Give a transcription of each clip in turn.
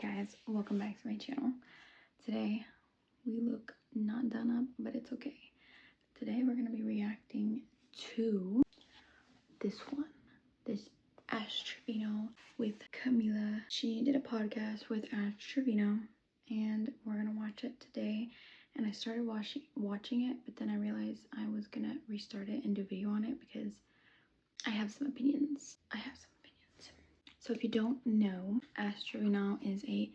guys, welcome back to my channel. Today we look not done up, but it's okay. Today we're gonna be reacting to this Ash Trevino with Camilla. She did a podcast with Ash Trevino and we're gonna watch it today. And I started watching it, but then I realized I was gonna restart it and do a video on it because I have some opinions. So if you don't know, Ash Trevino is a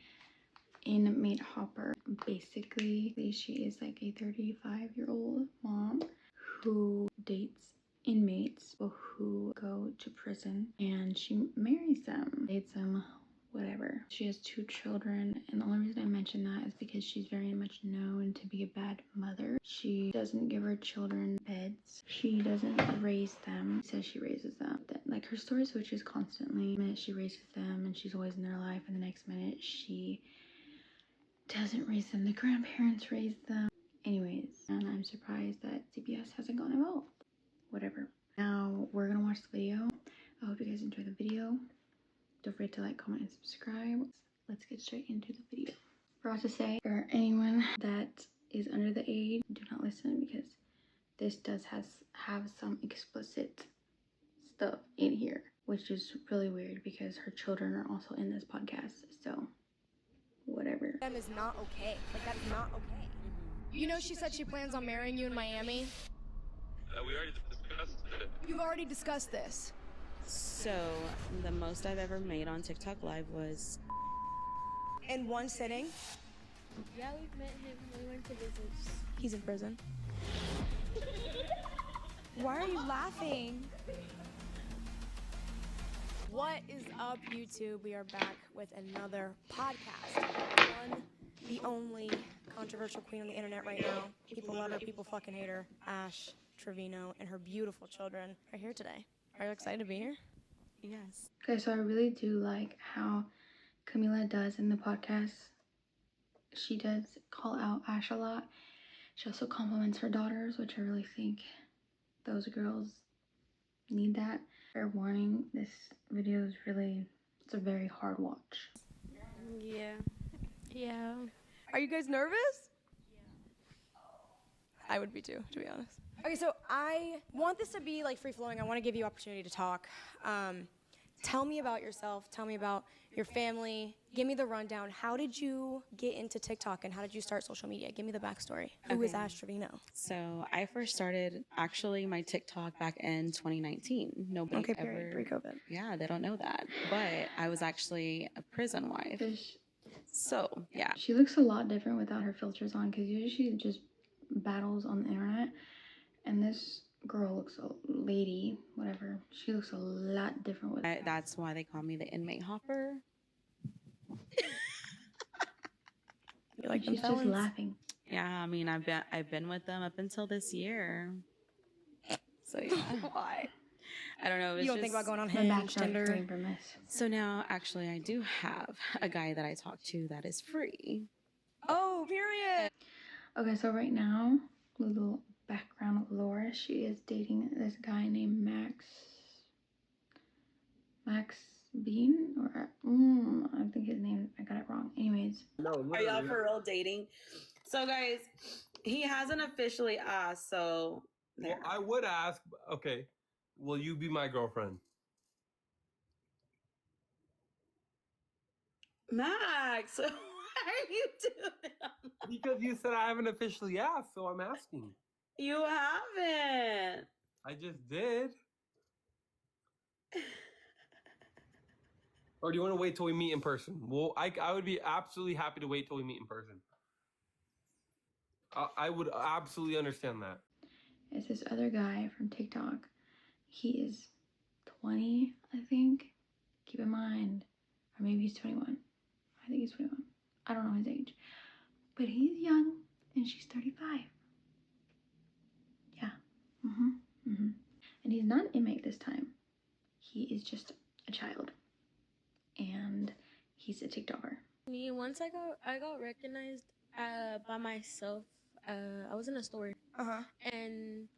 inmate hopper. Basically, she is like a 35-year-old mom who dates inmates who go to prison, and she marries them, dates them, whatever. She has 2 children, and the only reason I mention that is because she's very much known to be a bad mother. She doesn't give her children beds. She doesn't raise them. She says she raises them. Like, her story switches constantly. One minute she raises them and she's always in their life, and the next minute she doesn't raise them. The grandparents raised them. Anyways, and I'm surprised that CBS hasn't gotten involved. Whatever. Now we're gonna watch the video. I hope you guys enjoy the video. Don't forget to like, comment, and subscribe. Let's get straight into the video. Forgot to say, for anyone that is under the age, do not listen because this does have some explicit stuff in here, which is really weird because her children are also in this podcast. So whatever. Them is not okay. Like, that is not okay. You know, she said she plans on marrying you in Miami. We already discussed it. You've already discussed this. So, the most I've ever made on TikTok Live was... In one sitting? Yeah, we've met him. We went to visit. He's in prison. Why are you laughing? What is up, YouTube? We are back with another podcast. One, the only controversial queen on the internet right now. People love her, people fucking hate her. Ash Trevino and her beautiful children are here today. Are you excited to be here? Yes. Okay, so I really do like how Camilla does in the podcast. She does call out Ash a lot. She also compliments her daughters, which I really think those girls need that. Fair warning, this video is it's a very hard watch. Yeah. Are you guys nervous? Yeah. I would be too, to be honest. Okay, so I want this to be like free-flowing. I want to give you opportunity to talk. Tell me about yourself. Tell me about your family. Give me the rundown. How did you get into TikTok and how did you start social media? Give me the backstory. Who is Ash Trevino? So, I first started actually my TikTok back in 2019. Nobody ever... Pre-COVID. Yeah, they don't know that. But I was actually a prison wife. So, yeah. She looks a lot different without her filters on because usually she just battles on the internet. And this girl looks a lady, whatever. She looks a lot different with That's why they call me the inmate hopper. You like She's just laughing. Yeah, I mean, I've been with them up until this year. So yeah. Why? I don't know. You don't think about going on My Hinge, back's not Tinder? free from this. So now, actually, I do have a guy that I talk to that is free. Oh, period. Okay, so right now, a little background of Laura. She is dating this guy named Max Bean, or I think his name, I got it wrong. Anyways. No, are y'all for real dating? So guys, he hasn't officially asked, so Well, I would ask, okay, will you be my girlfriend? Max, why are you doing that? Because you said I haven't officially asked, so I'm asking. You haven't. I just did. Or do you want to wait till we meet in person? Well, I would be absolutely happy to wait till we meet in person. I would absolutely understand that. It's this other guy from TikTok. He is 20, I think. Keep in mind. Or maybe he's 21. I think he's 21. I don't know his age. But he's young and she's 35. Yeah. And he's not an inmate this time. He is just a child. And he's a TikToker. Me, once I got recognized by myself. I was in a store. And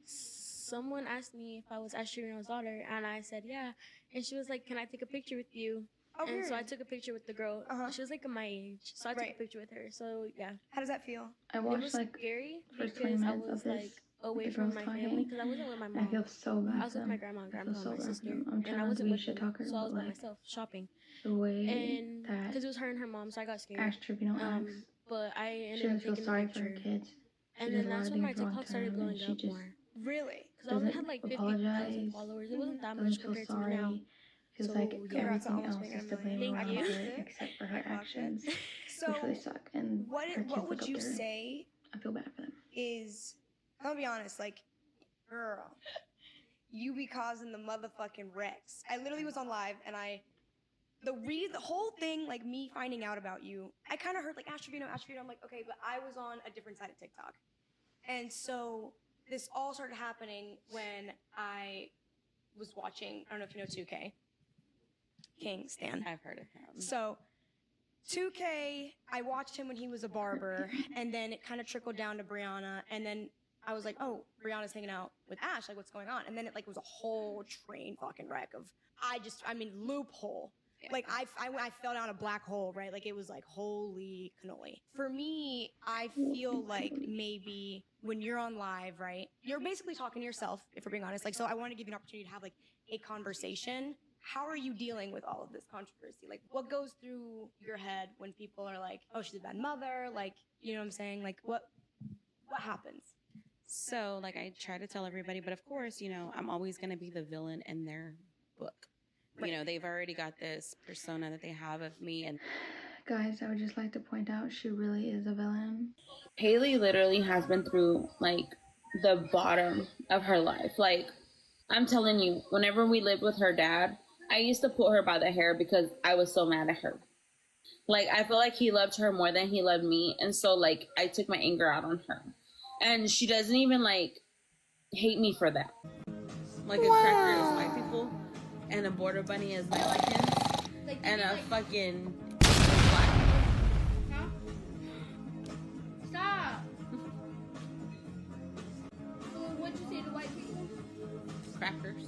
someone asked me if I was Ash Trevino's daughter, and I said yeah. And she was like, "Can I take a picture with you?" Oh, And so I weird. took a picture with the girl. She was like my age, so I took a picture with her. So yeah, How does that feel? I it watched was like scary first 20 because I minutes of was this like away the from girls my talking, family because I wasn't with my and I mom. feel so bad I was for with my them. grandma and I grandpa feel and so my bad for sister, them. I'm and trying I not to wasn't be a with shit them, talker, so I but was by like myself shopping. the way And that because it was her and her mom, so I got scared. Ash Trevino acts, But I she ended up doesn't feel taking the sorry for her picture, kids. She and does then a lot that's of when my things wrong TikTok to started them, and blowing she up just more. Really? Because I only had doesn't like 50,000 apologize, followers. It wasn't that doesn't much feel compared to now. sorry. Feels So like yeah. Congrats on everything almost else making is a to blame million. Thank around you. her except for her I clocked it. actions, So which really suck. And what her kids what would look up you to her. say I feel bad for them. is, I'm gonna be honest, like, girl, you be causing the motherfucking wrecks. I literally was on live and the whole thing, like me finding out about you, I kind of heard like Ash Trevino. I'm like, okay, but I was on a different side of TikTok. And so this all started happening when I was watching, I don't know if you know 2K. King Stan. I've heard of him. So 2K, I watched him when he was a barber, and then it kind of trickled down to Brianna, and then I was like, oh, Brianna's hanging out with Ash, like what's going on? And then it like was a whole train fucking wreck of, loophole. Like I fell down a black hole, right? Like it was like holy cannoli. For me, I feel like maybe when you're on live, right? You're basically talking to yourself, if we're being honest. Like, so I want to give you an opportunity to have like a conversation. How are you dealing with all of this controversy? Like, what goes through your head when people are like, "Oh, she's a bad mother," like, you know what I'm saying? Like, what happens? So, like, I try to tell everybody, but of course, you know, I'm always going to be the villain in their book. You know, they've already got this persona that they have of me. And Guys, I would just like to point out she really is a villain. Haley literally has been through like the bottom of her life. Like, I'm telling you, whenever we lived with her dad, I used to pull her by the hair because I was so mad at her. Like, I feel like he loved her more than he loved me. And so, like, I took my anger out on her. And she doesn't even, like, hate me for that. like a cracker is white people, and a border bunny is Mexicans, and a fucking black people. Stop. So what'd you say to white people? Crackers.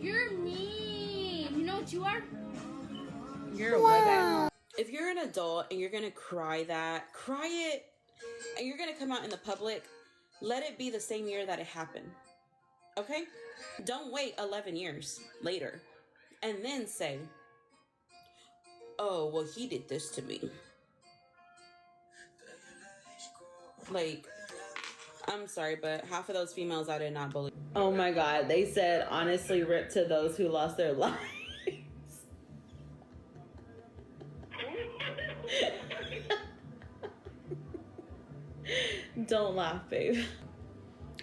You're mean. You know what you are? You're a woman. If you're an adult and you're gonna cry it, and you're gonna come out in the public, let it be the same year that it happened. Okay? Don't wait 11 years later and then say, oh, well, he did this to me. Like, I'm sorry, but half of those females I did not believe. Oh my God. They said, honestly, rip to those who lost their lives. Don't laugh, babe.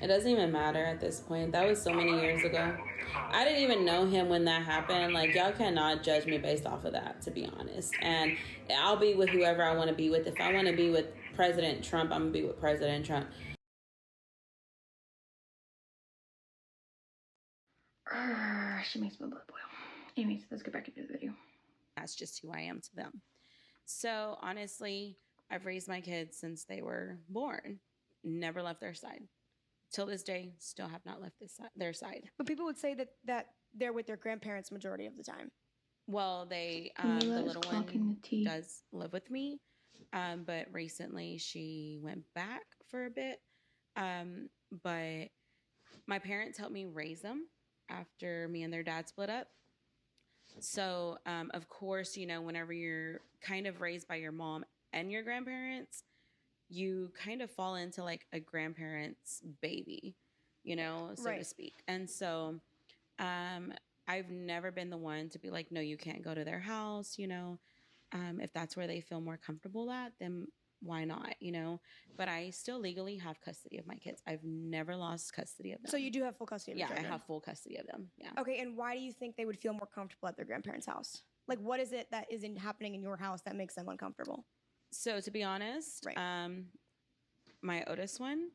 It doesn't even matter at this point. That was so many years ago. I didn't even know him when that happened. Like, y'all cannot judge me based off of that, to be honest. And I'll be with whoever I want to be with. If I want to be with President Trump, I'm going to be with President Trump. She makes my blood boil. Anyways, let's get back into the video. That's just who I am to them. So, honestly, I've raised my kids since they were born. Never left their side. Till this day, still have not left their side. But people would say that they're with their grandparents majority of the time. Well, the Camilla is little clocking one the tea. does live with me, but recently she went back for a bit. But my parents helped me raise them after me and their dad split up. So, of course, you know, whenever you're kind of raised by your mom and your grandparents, you kind of fall into like a grandparent's baby, you know, so to speak. And so, I've never been the one to be like, no, you can't go to their house, you know. If that's where they feel more comfortable at, then why not, you know? But I still legally have custody of my kids. I've never lost custody of them. So you do have full custody of your children? I have full custody of them. Yeah. Okay, and why do you think they would feel more comfortable at their grandparents' house? Like, what is it that isn't happening in your house that makes them uncomfortable? So to be honest, my oldest one,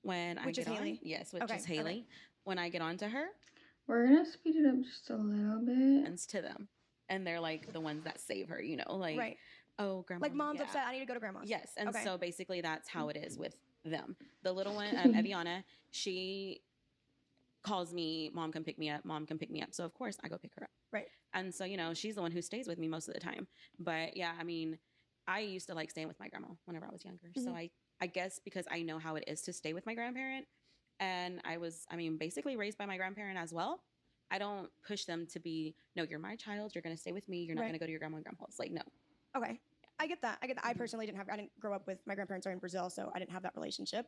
which is Haley? Yes, which is Haley. Okay. When I get on to her, we're gonna speed it up just a little bit. It's to them, and they're like the ones that save her. You know, like oh, grandma, like mom's upset. I need to go to grandma's. Yes, and so basically that's how it is with them. The little one, Eviana, she calls me, mom, come pick me up, mom, come pick me up. So of course I go pick her up. Right. And so, she's the one who stays with me most of the time. But yeah, I mean, I used to like staying with my grandma whenever I was younger. Mm-hmm. So I guess because I know how it is to stay with my grandparent, and I was, basically raised by my grandparent as well. I don't push them to be, no, you're my child. You're going to stay with me. You're not going to go to your grandma and grandpa's. Like, no. Okay. I get that. I personally I didn't grow up with, my grandparents are in Brazil, so I didn't have that relationship.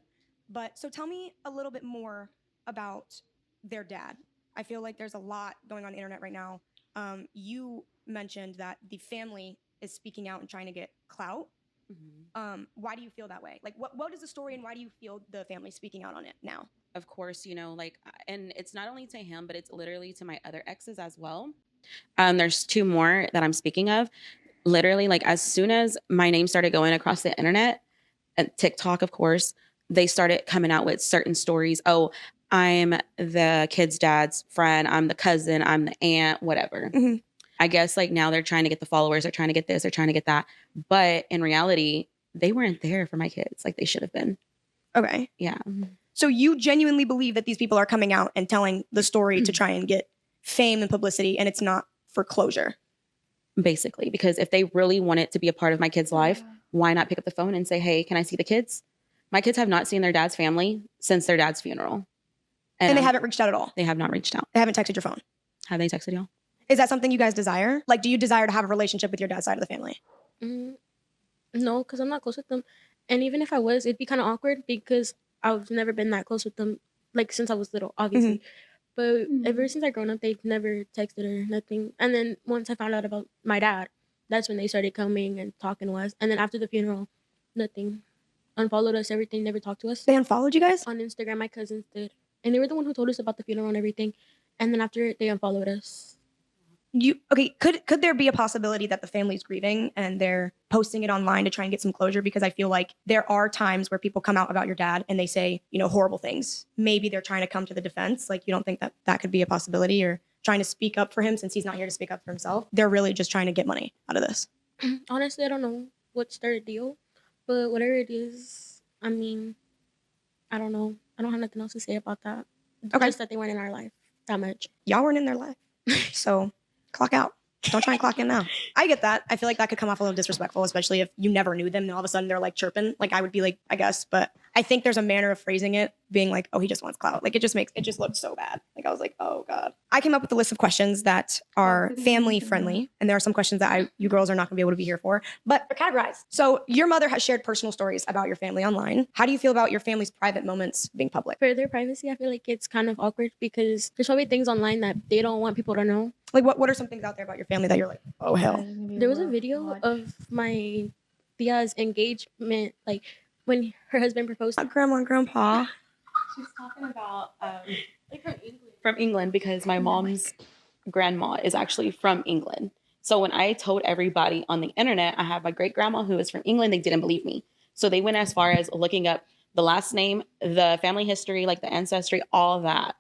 But so tell me a little bit more about their dad. I feel like there's a lot going on the internet right now. You mentioned that the family is speaking out and trying to get clout. Mm-hmm. Why do you feel that way? Like, what is the story, and why do you feel the family speaking out on it now? Of course, and it's not only to him, but it's literally to my other exes as well. There's 2 more that I'm speaking of. Literally, like, as soon as my name started going across the internet, and TikTok, of course, they started coming out with certain stories. Oh, I'm the kid's dad's friend. I'm the cousin. I'm the aunt, whatever. Mm-hmm. I guess like now they're trying to get the followers. They're trying to get this. They're trying to get that. But in reality, they weren't there for my kids like they should have been. Okay. Yeah. So you genuinely believe that these people are coming out and telling the story to try and get fame and publicity, and it's not for closure? Basically, because if they really want it to be a part of my kid's life, why not pick up the phone and say, hey, can I see the kids? My kids have not seen their dad's family since their dad's funeral. And they haven't reached out at all? They have not reached out. They haven't texted your phone? Have they texted y'all? Is that something you guys desire? Like, do you desire to have a relationship with your dad's side of the family? No, because I'm not close with them. And even if I was, it'd be kind of awkward because I've never been that close with them, like, since I was little, obviously. Mm-hmm. But ever since I grown up, they've never texted or nothing. And then once I found out about my dad, that's when they started coming and talking to us. And then after the funeral, nothing. Unfollowed us, everything, never talked to us. They unfollowed you guys? On Instagram, my cousins did. And they were the one who told us about the funeral and everything. And then after it, they unfollowed us. Could there be a possibility that the family's grieving and they're posting it online to try and get some closure? Because I feel like there are times where people come out about your dad and they say, horrible things. Maybe they're trying to come to the defense. Like, you don't think that could be a possibility, or trying to speak up for him since he's not here to speak up for himself? They're really just trying to get money out of this. Honestly, I don't know what's their deal, but whatever it is, I don't know. I don't have nothing else to say about that. Okay. Just that they weren't in our life that much. Y'all weren't in their life. So clock out. Don't try and clock in now. I get that. I feel like that could come off a little disrespectful, especially if you never knew them and all of a sudden they're like chirping. Like, I would be like, I guess, but I think there's a manner of phrasing it being like, oh, he just wants clout. Like, it just looks so bad. Like, I was like, oh God. I came up with a list of questions that are family friendly. And there are some questions that you girls are not gonna be able to be here for, but they're categorized. So your mother has shared personal stories about your family online. How do you feel about your family's private moments being public? For their privacy, I feel like it's kind of awkward because there's probably things online that they don't want people to know. Like, what are some things out there about your family that you're like, oh hell? There was a video of my tia's engagement, like when her husband proposed. Grandma and grandpa. She's talking about from England because my mom's grandma is actually from England. So when I told everybody on the internet I have my great grandma who is from England, they didn't believe me. So they went as far as looking up the last name, the family history, like the ancestry, all that,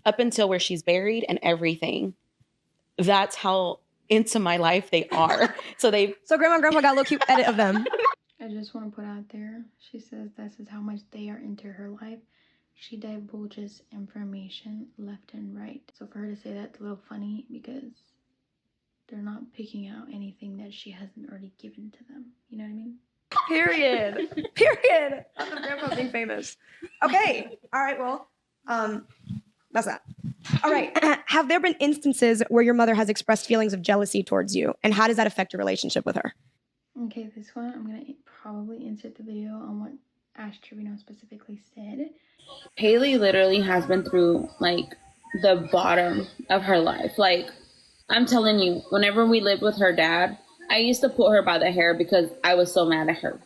up until where she's buried and everything. That's how into my life they are. So grandma and grandpa got a little cute edit of them. I just want to put out there, she says this is how much they are into her life. She divulges information left and right. So for her to say that's a little funny because they're not picking out anything that she hasn't already given to them. You know what I mean? Period. Not the grandpa being famous. Okay. All right. Well, that's that. All right. Have there been instances where your mother has expressed feelings of jealousy towards you? And how does that affect your relationship with her? Okay, this one, I'm going to probably insert the video on what Ash Trevino specifically said. Haley literally has been through, like, the bottom of her life. Like, I'm telling you, whenever we lived with her dad, I used to pull her by the hair because I was so mad at her.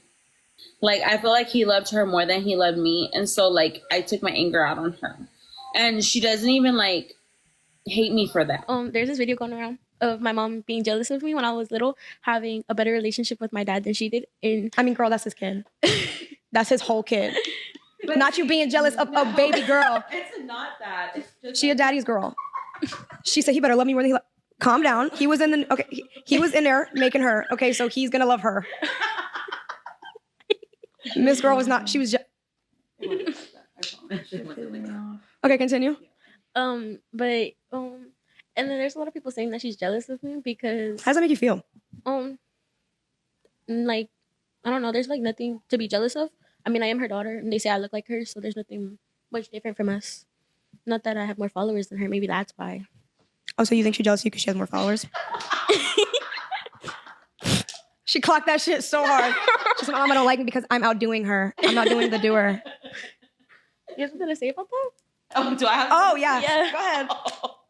Like, I feel like he loved her more than he loved me. And so, like, I took my anger out on her. And she doesn't even, like, hate me for that. There's this video going around of my mom being jealous of me when I was little, having a better relationship with my dad than she did. And girl, that's his kid. That's his whole kid. But not you being jealous of a baby girl. It's not that. It's just she a daddy's girl. She said he better love me more than he calm down. He was in he was in there making her. Okay, so he's gonna love her. Miss Girl was not. She was. Okay, continue. And then there's a lot of people saying that she's jealous of me because How does that make you feel? like I don't know, there's like nothing to be jealous of. I mean, I am her daughter and they say I look like her, so there's nothing much different from us. Not that I have more followers than her, maybe that's why. Oh, so you think she's jealous of you because she has more followers? She clocked that shit so hard. She's like, Mom, I don't like me because I'm outdoing her. I'm not doing the doer. You have something to say about that? Oh, do I have? Oh, yeah. Yeah. Go ahead.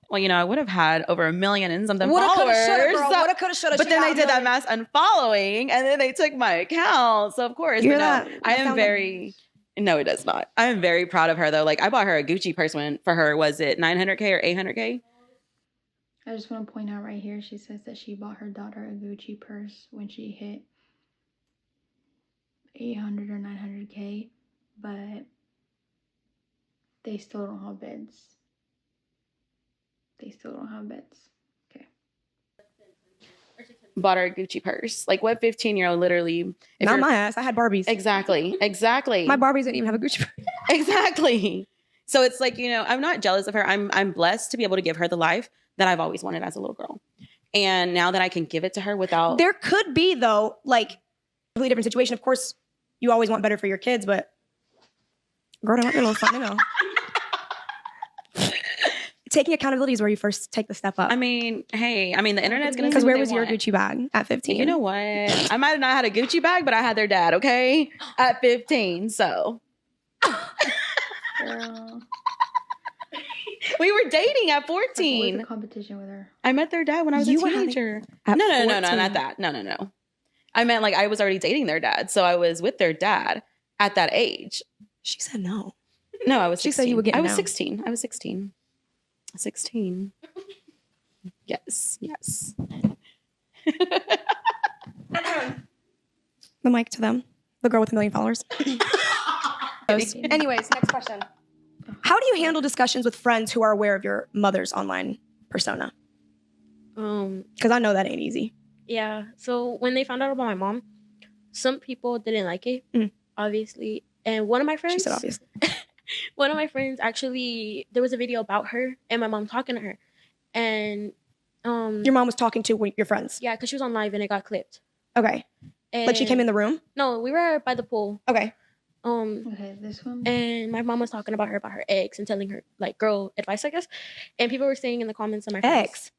Well, you know, I would have had over 1 million and something Woulda, coulda, followers. shoulda, girl. Woulda, coulda, shoulda. But She then got they did that millions. mass unfollowing, and then they took my account. So of course, You but hear no, that? I am Sound very. No, it does not. I am very proud of her though. Like I bought her a Gucci purse when for her was it 900K or 800K? I just want to point out right here, she says that she bought her daughter a Gucci purse when she hit 800 or 900K, but they still don't have beds. They still don't have beds. Okay. Bought her a Gucci purse. Like what 15-year-old literally? If Not you're- my ass. I had Barbies. Exactly. My Barbies didn't even have a Gucci purse. Exactly. So it's like, you know, I'm not jealous of her. I'm blessed to be able to give her the life that I've always wanted as a little girl. And now that I can give it to her without There could be, though, like, a completely different situation. Of course, you always want better for your kids, but growing up, a little something, you know. Taking accountability is where you first take the step up. I mean, hey, the internet's gonna. Because where was your Gucci bag at 15? You know what? I might have not had a Gucci bag, but I had their dad. Okay, at 15. So Girl, we were dating at like, what was 14. the competition with her? I met their dad when I was You a were having- teenager. At No, 14. not that. No. I meant like I was already dating their dad, so I was with their dad at that age. She said no. No, I was. 16. She said you were getting I was down. 16. I was 16. 16. Yes. The mic to them. The girl with 1 million followers. Anyways, next question. How do you handle discussions with friends who are aware of your mother's online persona? Because I know that ain't easy. Yeah. So when they found out about my mom, some people didn't like it, obviously. And one of my friends, She said obviously. one of my friends actually, there was a video about her and my mom talking to her, and Your mom was talking to your friends. yeah, because she was on live and it got clipped. Okay. And Like she came in the room? No, we were by the pool. Okay. Okay, this one. And my mom was talking about her ex and telling her like girl advice, I guess. And people were saying in the comments on my friends, Ex.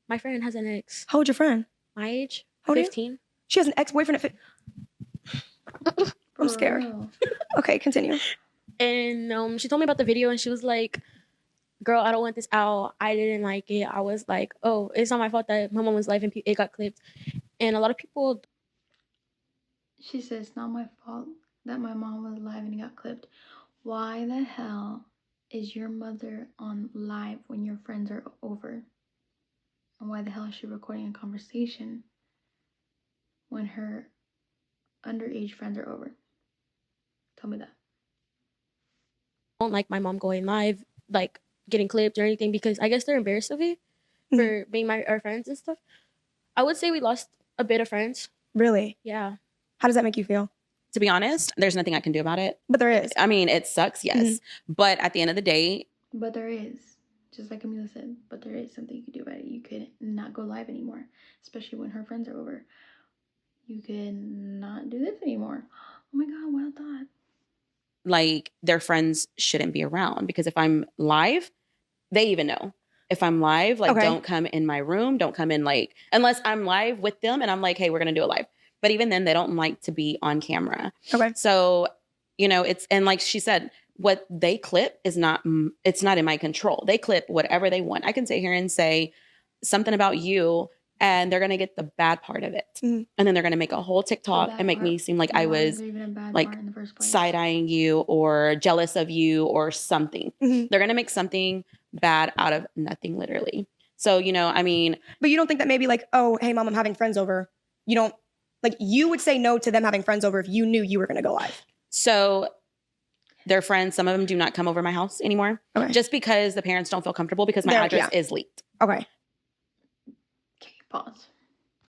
my friend has an ex, How old your friend? my age, How old are you? 15. She has an ex-boyfriend at I'm For scared. real. Okay, continue. And she told me about the video and she was like, girl, I don't want this out. I didn't like it. I was like, oh, it's not my fault that my mom was live and it got clipped. And a lot of people, She says, it's not my fault that my mom was live and it got clipped. Why the hell is your mother on live when your friends are over? And why the hell is she recording a conversation when her underage friends are over? Tell me that. don't like my mom going live, like getting clipped or anything, because I guess they're embarrassed of it for being our friends and stuff. I would say we lost a bit of friends. Really? Yeah. How does that make you feel? To be honest, there's nothing I can do about it. But there is. I mean, it sucks, yes. But at the end of the day, But there is. Just like Camilla said, but there is something you could do about it. You could not go live anymore, especially when her friends are over. You could not do this anymore. Oh my God, well thought. like their friends shouldn't be around because if I'm live, they even know. If I'm live, like Okay. don't come in my room, don't come in like unless I'm live with them and I'm like, hey, we're gonna do a live. But even then, they don't like to be on camera. Okay. So, you know, it's and like she said, what they clip is not it's not in my control. They clip whatever they want. I can sit here and say something about you and they're gonna get the bad part of it. Mhm. And then they're gonna make a whole TikTok bad and make me part. seem like I Why is was there even a bad like part in the first place? side-eyeing you or jealous of you or something. Mhm. They're going to make something bad out of nothing, literally. So, you know, I mean, But you don't think that maybe like, oh, hey, mom, I'm having friends over. You don't, like, you would say no to them having friends over if you knew you were going to go live. so their friends, some of them do not come over my house anymore Okay. just because the parents don't feel comfortable because my They're- address yeah. is leaked. Okay. Okay, pause.